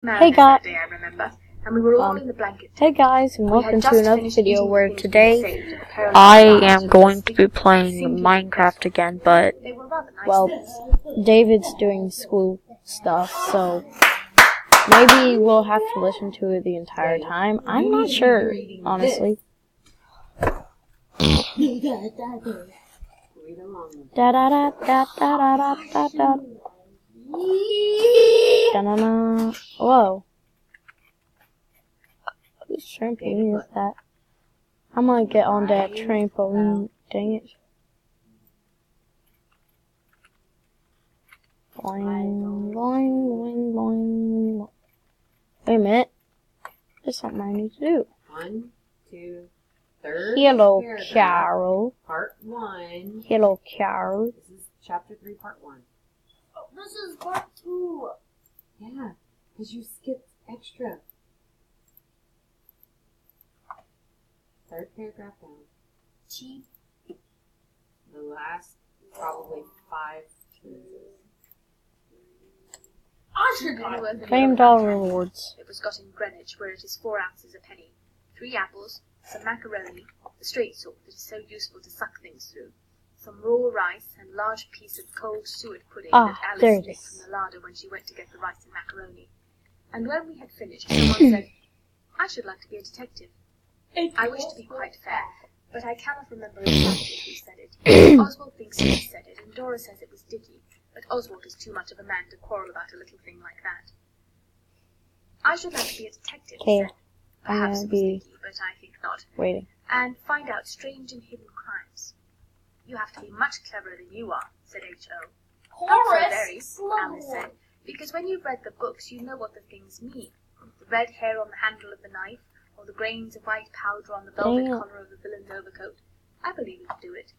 Hey guys, day, I remember, and we were all in the blanket. hey guys, and We welcome had to just another finished video eating the where things we today saved and preparing I our lives am for going the to be sleep playing sinking Minecraft bed. again, but They were rather nice well, things. David's doing school stuff, so maybe we'll have to listen to it the entire time. I'm not sure, honestly. Da da da da da da da da da. Da-na-na. Whoa. Whose trampoline is that? I'm gonna get on that trampoline. Dang it. Boing, boing, boing, boing. Wait a minute. There's something I need to do. 1, 2, 3rd. Hello, paragraph, Carol. Part 1. Hello, Carol. This is chapter 3, part 1. Oh, this is part 2. Yeah, because you skipped extra. 3rd paragraph down. Cheap. The last probably 5 sentences. I should got it. Claimed all rewards. It was got in Greenwich, where it is 4 ounces a penny, 3 apples, some macaroni, the straight sort that is so useful to suck things through, some raw rice, and a large piece of cold suet pudding that there Alice it nicked is. from the larder when she went to get the rice and macaroni. And when we had finished, someone said, "I should like to be a detective." I wish to be quite fair, but I cannot remember exactly who said it. Oswald thinks he said it, and Dora says it was Dickie, but Oswald is too much of a man to quarrel about a little thing like that. "I should like to be a detective," he Okay, said. Perhaps I'm it gonna was be Dickie, but I think not. waiting. "And find out strange and hidden crimes." "You have to be much cleverer than you are," said H.O. "Not so very," Alice said, "because when you've read the books you know what the things mean. The red hair on the handle of the knife, or the grains of white powder on the velvet Damn. collar of the villain's overcoat. I believe you'd do it."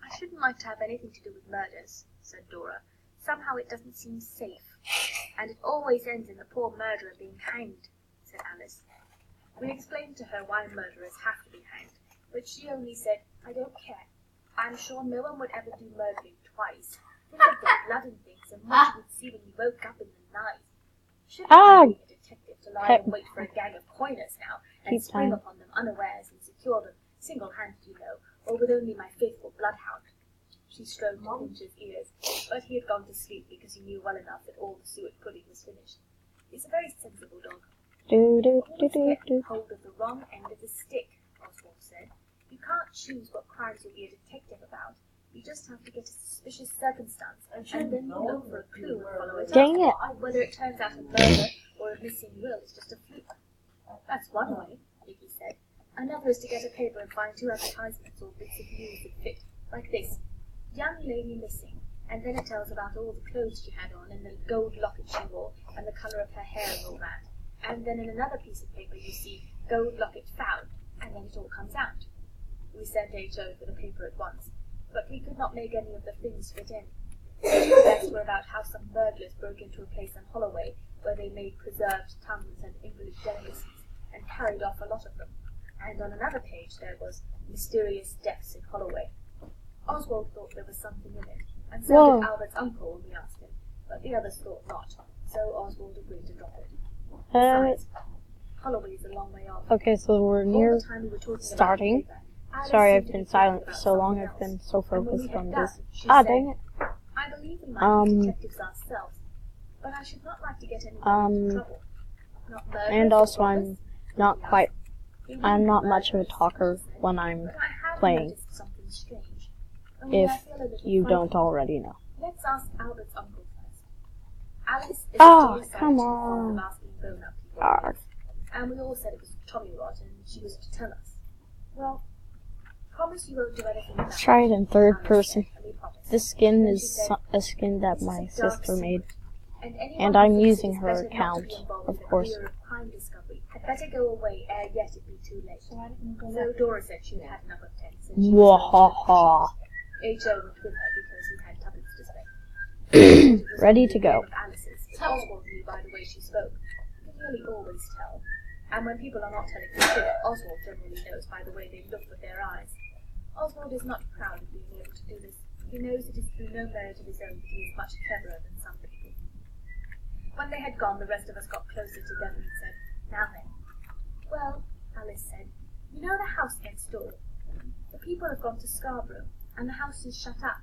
"I shouldn't like to have anything to do with murders," said Dora. "Somehow it doesn't seem safe. And it always ends in the poor murderer being hanged," said Alice. We explained to her why murderers have to be hanged, but she only said, "I don't care. I'm sure no one would ever do murdering twice. Think of the blood and things, and what you would see when you woke up in the night. Shouldn't Ah! be a detective to lie and wait for a gang of coiners now, and Keep spring time. upon them unawares and secure them, single-handed, you know, or with only my faithful bloodhound." She stroked Muchez's ears, but he had gone to sleep because he knew well enough that all the suet pudding was finished. He's a very sensible dog. Do do do "Always do get do. hold of the wrong end of the stick," Oswald said. "You can't choose what crimes you'll be a detective about. You just have to get a suspicious circumstance, and then you look for a clue and follow it Dang up. it. Whether it turns out a murder or a missing will is just a fluke." "That's one way," Dickie said. "Another is to get a paper and find 2 advertisements or bits of news that fit, like this: 'Young lady missing,' and then it tells about all the clothes she had on, and the gold locket she wore, and the colour of her hair and all that. And then in another piece of paper you see 'Gold locket found,' and then it all comes out." We sent H.O. for the paper at once, but we could not make any of the things fit in. The rest were about how some burglars broke into a place on Holloway where they made preserved tongues and invalid delicacies, and carried off a lot of them. And on another page there was 'Mysterious Deaths in Holloway.' Oswald thought there was something in it, and so Whoa. did Albert's uncle when we asked him, but the others thought not, so Oswald agreed to drop it. Besides, Holloway's a long way off. Okay, so we're All near the time we were talking starting. about the paper, Alice Sorry, seemed I've to been be silent thinking for about so long. something I've been else. so And when we focused had on done, this. she Ah, said, dang it. "I believe we might be detectives ourselves, but I should not like to get anyone into trouble. Not murderers And or also robbers. I'm not much of a talker when I'm But I have playing, noticed something strange. Only I if feel a little you don't frightened. already know. Let's ask Albert's uncle first." Alice is Oh, a come fond on. of asking grown-up people Arg. things, and we all said it was tommyrot, and she was to tell us. "Well, promise you won't do anything about Let's try it in third Alice person. said, and we promised. This skin Then she is said, a skin that "This is my a dark sister made. secret, and anyone And who I'm thinks using it is her better not to account, be involved of in the course. career of crime discovery had better go away ere yet it be too late." So Dora said she had had enough of tents, and she was going to Wahaha. H.O. went with her because he had tuppence to spare. Ready to go. Alice's. Oswald knew by the way she spoke. He could nearly always tell. And when people are not telling the truth, Oswald generally knows by the way they look with their eyes. Oswald is not proud of being able to do this. He knows it is through no merit of his own that he is much cleverer than some people. When they had gone, the rest of us got closer together and said, "Now then." "Well," Alice said, "you know the house next door? The people have gone to Scarborough, and the house is shut up.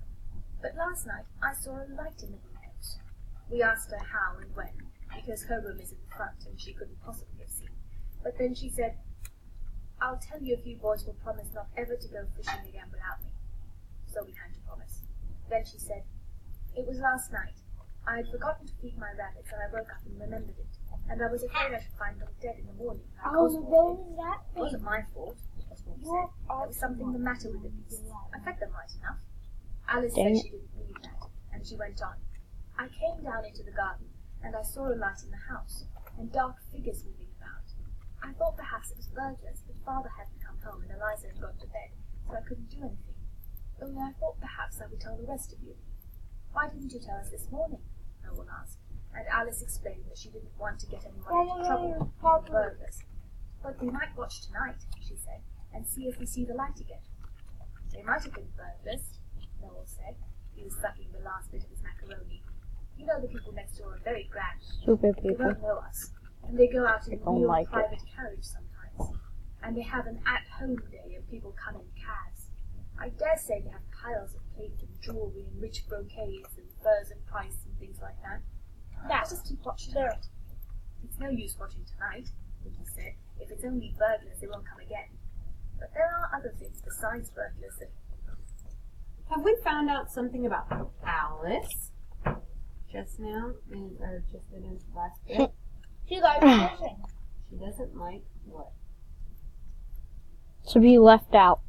But last night I saw a light in the windows." We asked her how and when, because her room is in the front and she couldn't possibly have seen. But then she said, "I'll tell you if you boys will promise not ever to go fishing again without me." So we had to promise. Then she said, "It was last night. I had forgotten to feed my rabbits, and I woke up and remembered it. And I was afraid I should find them dead in the morning. Like Oswald did. It wasn't my fault," Oswald said. "There was something the matter with the beasts. I fed them right enough." Alice said she didn't believe that, and she went on. "I came down into the garden, and I saw a light in the house, and dark figures moving about. I thought perhaps it was burglars, but Father hadn't come home, and Eliza had gone to bed, so I couldn't do anything. Only I thought perhaps I would tell the rest of you." "Why didn't you tell us this morning?" Noel asked, and Alice explained that she didn't want to get anyone into trouble with the burglars. "But we might watch tonight," she said, "and see if we see the light again." "They might have been burglars," Noel said. He was sucking the last bit of his macaroni. "You know the people next door are very grand. Stupid They people. won't know us, and they go out in They don't a real like it. private carriage sometimes. And they have an at-home day, and people come in cabs. I dare say they have piles of plate and jewellery and rich brocades and furs and price and things like that. Let us keep watch tonight." "It's no use watching tonight," Vicky said. "If it's only burglars, they won't come again. But there are other things besides burglars that..." Have we found out something about Alice just now? Or just in his last bit? She likes fishing. She doesn't like what? To be left out.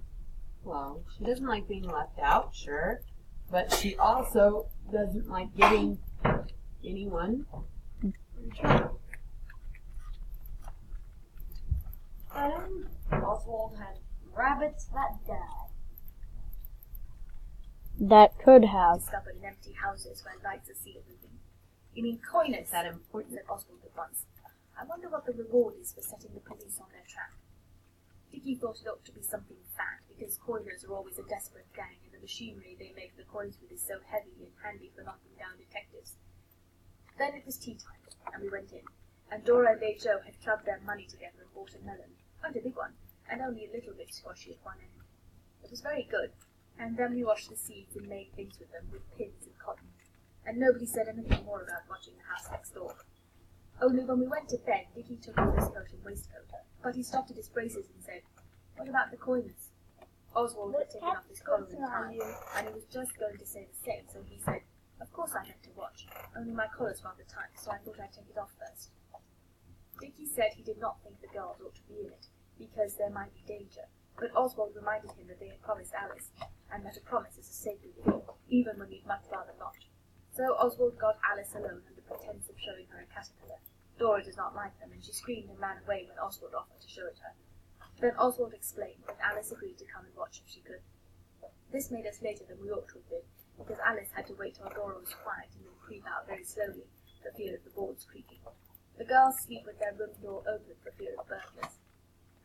Well, she doesn't like being left out, sure. But she also doesn't like getting anyone in trouble. Oswald had rabbits that died. That could have. discovered in empty houses where lights are seen moving. "You mean coiners?" Is that important? said Oswald at once. "I wonder what the reward is for setting the police on their track." Dickie thought it ought to be something fat, because coiners are always a desperate gang, and the machinery they make the coins with is so heavy and handy for knocking down detectives. Then it was tea time, and we went in, and Dora and Joe had clubbed their money together and bought a melon, quite a big one, and only a little bit squashy at one end. It was very good, and then we washed the seeds and made things with them with pins and cotton, and nobody said anything more about watching the house next door. Only when we went to bed, Dickie took off his coat and waistcoat, but he stopped at his braces and said, "What about the coiners?" Oswald had taken off his collar and tie, and he was just going to say the same, so he said, "Of course I meant to watch, only my collar's rather tight, so I thought I'd take it off first." Dickie said he did not think the girls ought to be in it, because there might be danger, but Oswald reminded him that they had promised Alice, and that a promise is a sacred thing, even when you'd much rather not. So Oswald got Alice alone under pretence of showing her a caterpillar. Dora does not like them, and she screamed and ran away when Oswald offered to show it her. Then Oswald explained that Alice agreed to come and watch if she could. This made us later than we ought to have been, because Alice had to wait till Dora was quiet and then creep out very slowly, for fear of the boards creaking. The girls sleep with their room door open for fear of burglars.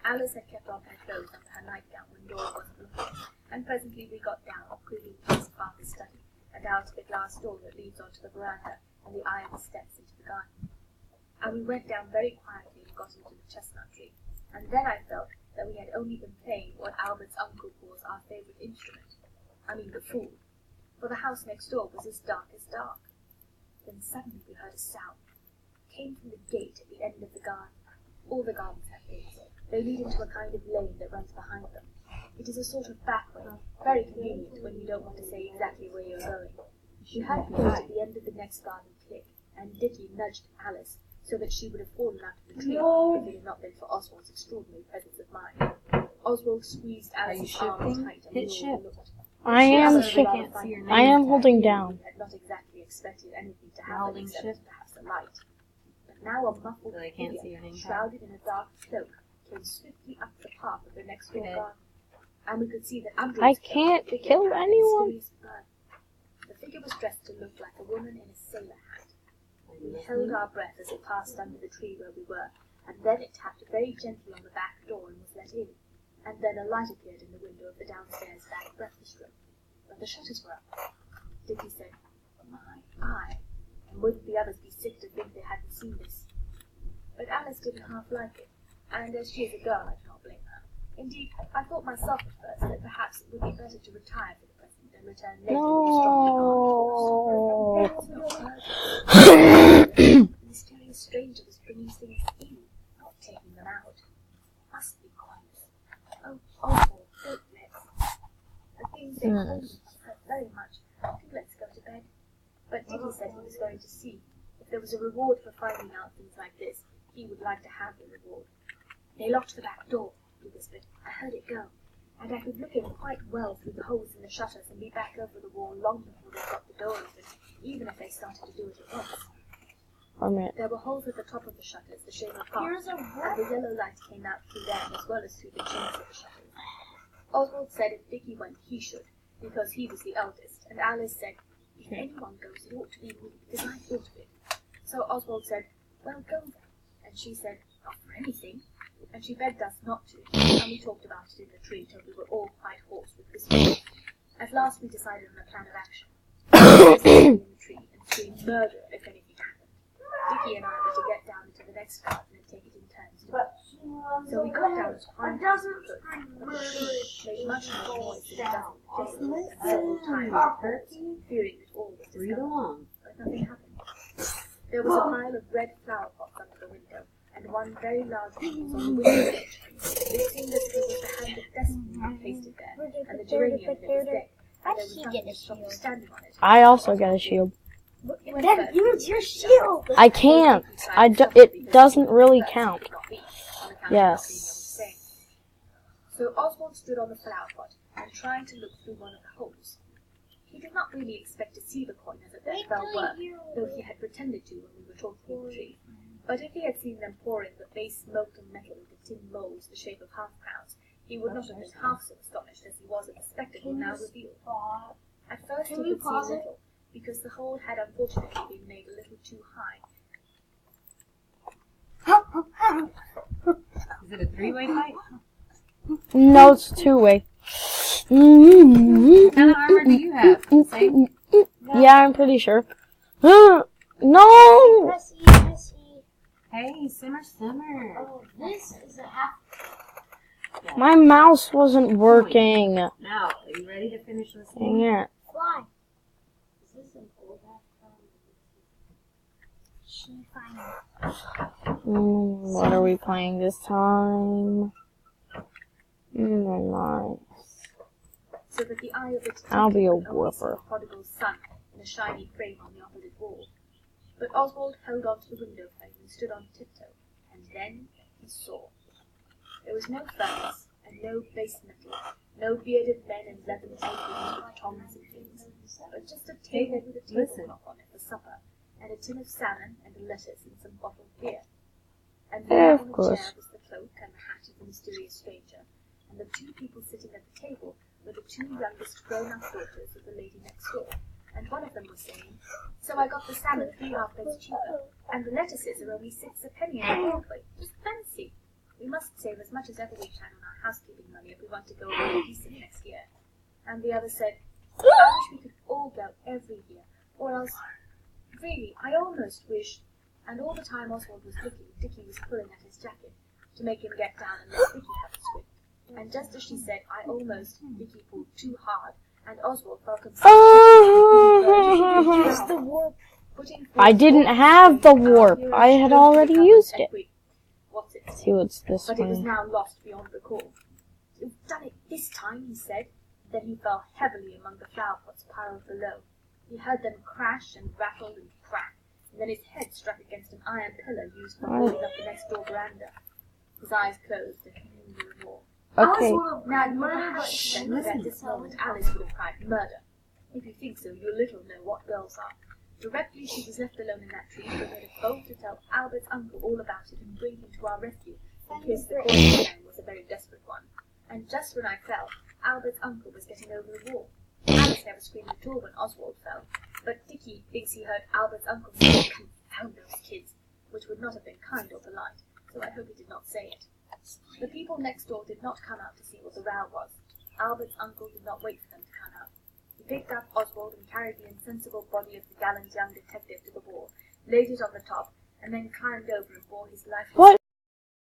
Alice had kept on her clothes under her nightgown when Dora wasn't looking, and presently we got down, creeping past Father's study, and out of the glass door that leads onto the veranda and the iron steps into the garden. And we went down very quietly and got into the chestnut tree, and then I felt that we had only been playing what Albert's uncle calls our favourite instrument. I mean the fool, for the house next door was as dark as dark. Then suddenly we heard a sound. It came from the gate at the end of the garden. All the gardens have gates. They lead into a kind of lane that runs behind them. It is a sort of back way, very convenient when you don't want to say exactly where you're going. You had the gate at the end of the next garden click, and Dickie nudged Alice so that she would have fallen out of the tree if it had not been for Oswald's extraordinary presence of mind. Oswald squeezed Alice's arm tight and we all looked. I am She shaking. can't see your name I am tag. holding down. We had not exactly expected anything to You're happen holding except shift? perhaps a light. But now a muffled So they can't figure, see your name tag? shrouded in a dark cloak, came swiftly up the path of the next door Okay. garden, and we could see that under I its cloak can't the figure kill had a anyone. mysterious burn. The figure was dressed to look like a woman in a sailor hat. Are you We held listening? our breath as it passed under the tree where we were, and then it tapped very gently on the back door and was let in, and then a light appeared in the window of the downstairs back breakfast room. But the shutters were up. Dickie said, "My eye, and wouldn't the others be sick to think they hadn't seen this. But Alice didn't half like it, and as she is a girl, I do not blame her. Indeed, I thought myself at first that perhaps it would be better to retire for the present and return later with a stronger arm. The mysterious stranger was bringing things in, not taking them out. Must be coins. Oh, awful, don't let's. The things they called hurt very much. I think let's go to bed. But Dickie said he was going to see. If there was a reward for finding out things like this, he would like to have the reward. They locked the back door, he whispered. I heard it go, and I could look in quite well through the holes in the shutters and be back over the wall long before they got the door open, even if they started to do it at once. There were holes at the top of the shutters, the shape of hearts, and the yellow light came out through them as well as through the chinks of the shutters. Oswald said if Dickie went, he should, because he was the eldest, and Alice said, if anyone goes, it ought to be me, because I thought of it. So Oswald said, well, go then. And she said, not for anything. And she begged us not to, and we talked about it in the tree till we were all quite hoarse with whispering. At last we decided on a plan of action. We sat in the tree and screamed murder if anything happened. Dickie and I were to get down into the next garden and take it in turns to it. So we got down as high as we could, but the tree made much more noise than it does in the jail, and several times it hurt, fearing that all was discovered. But nothing happened. There was a pile of red flower pots under the window, and one very large one was on the window ledge. It seemed as if it was the hand of destiny that placed it there, and the geranium in it was dead, and there was nothing to stop you standing on it. I also get a shield. Then use your shield. I can't. It doesn't really count. Yes. So Oswald stood on the flower pot and trying to look through one of the holes. He did not really expect to see the coin as it then fell work, though he had pretended to when we were talking in the tree. But if he had seen them pouring the base molten metal into tin moulds the shape of half-crowns, he would not have been half so astonished as he was at the spectacle now revealed. At first he could see little, because the hole had unfortunately been made a little too high. Is it a three-way fight? No, it's two-way. What kind of armor do you have? Same? Yeah, I'm pretty sure. No! Messy. Hey, simmer. Oh, this is a half. My mouse wasn't working. Now, are you ready to finish Dang listening? it. Fly. Is this an old half? She finally. What are we playing this time? Nice. So that the eye of it I'll be a could only see whooper. the prodigal son in a shiny frame on the opposite wall. But Oswald held on to the window frame and stood on tiptoe, and then he saw. There was no furnace, and no base metal, no bearded men in leathern tables with tongs and things, but just a table with a tablecloth on it for supper, and a tin of salmon and a lettuce and some bottled beer. And there on the chair was the cloak and the hat of the mysterious stranger, and the two people sitting at the table were the two youngest grown-up daughters of the lady next door, and one of them was saying, so I got the salmon 3 halfpence cheaper, and the lettuces are only 6 a penny in Broadway. Just fancy! We must save as much as ever we can on our housekeeping money if we want to go away decent next year. And the other said, I wish we could all go every year, or else, really, I almost wish. And all the time Oswald was looking, Dickie was pulling at his jacket to make him get down and let Dickie have a swim. And just as she said, I almost, Dickie pulled too hard, and Oswald felt himself. The warp. I didn't have the warp. I had already used it. What's it? See what's this But it was way. now lost beyond recall. You've done it this time, he said. Then he fell heavily among the flower pots piled below. He heard them crash and rattle and crack, and then his head struck against an iron pillar used for holding up the next door veranda. His eyes closed and he knew no more. Okay. Now you would have said that at this moment Alice would have cried murder. If you think so, you little know what girls are. Directly she was left alone in that tree, she made a bold to tell Albert's uncle all about it and bring him to our rescue, in case the course again was a very desperate one. And just when I fell, Albert's uncle was getting over the wall. Alice never screamed at all when Oswald fell, but Dickie thinks he heard Albert's uncle say, confound those kids, which would not have been kind or polite, so I hope he did not say it. The people next door did not come out to see what the row was. Albert's uncle did not wait for them to come out. He picked up Oswald and carried the insensible body of the gallant young detective to the wall. laid it on the top, and then climbed over and bore his lifeless What?